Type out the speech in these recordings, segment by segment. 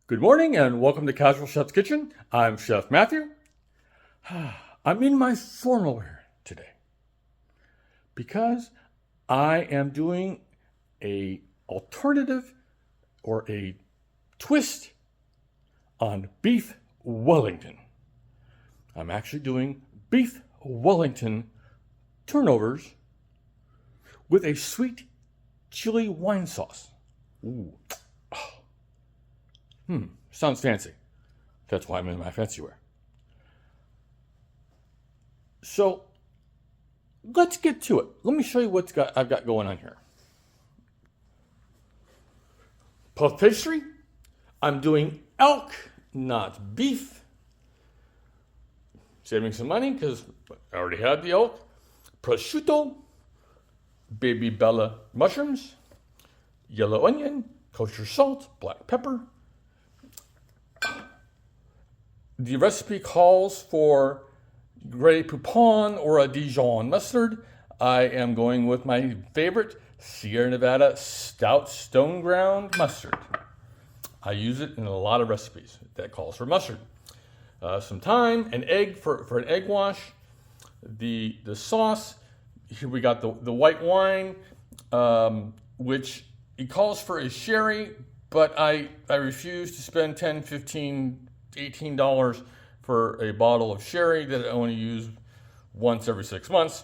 Good morning and welcome to Casual Chef's Kitchen. I'm Chef Matthew. I'm in my formal wear today because I am doing a alternative or a twist on beef Wellington. I'm actually doing beef Wellington turnovers with a sweet chili wine sauce. Ooh. Sounds fancy. That's why I'm in my fancy wear. So let's get to it. Let me show you I've got going on here. Puff pastry. I'm doing elk, not beef. Saving some money because I already had the elk. Prosciutto, baby bella mushrooms, yellow onion, kosher salt, black pepper. The recipe calls for Grey Poupon or a Dijon mustard. I am going with my favorite Sierra Nevada Stout Stone Ground mustard. I use it in a lot of recipes that calls for mustard. Some thyme, an egg for an egg wash. The sauce, here we got the white wine, which it calls for a sherry, but I refuse to spend $10, $15, $18 for a bottle of sherry that I only use once every 6 months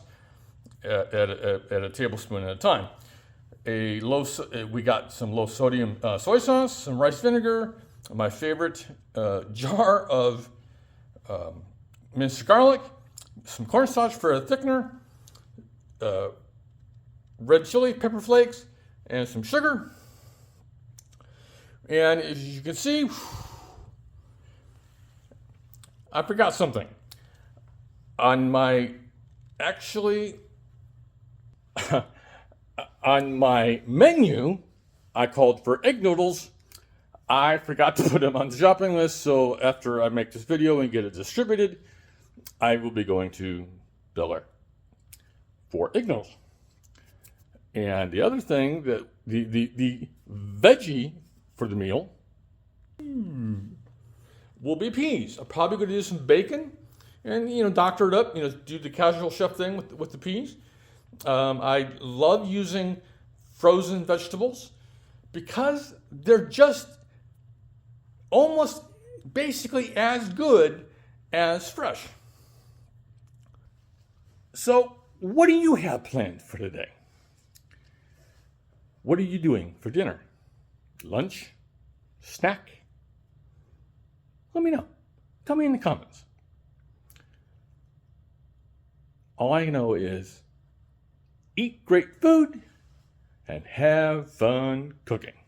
at a tablespoon at a time. We got some low sodium soy sauce, some rice vinegar, my favorite jar of minced garlic, some cornstarch for a thickener, red chili, pepper flakes, and some sugar. And as you can see, I forgot something. On my menu, I called for egg noodles. I forgot to put them on the shopping list, so after I make this video and get it distributed, I will be going to Bel Air for egg noodles. And the other thing, that the veggie for the meal will be peas. I'm probably going to do some bacon and, doctor it up, do the casual chef thing with the peas. I love using frozen vegetables because they're just almost basically as good as fresh. So what do you have planned for today? What are you doing for dinner? Lunch? Snack? Let me know. Tell me in the comments. All I know is eat great food and have fun cooking.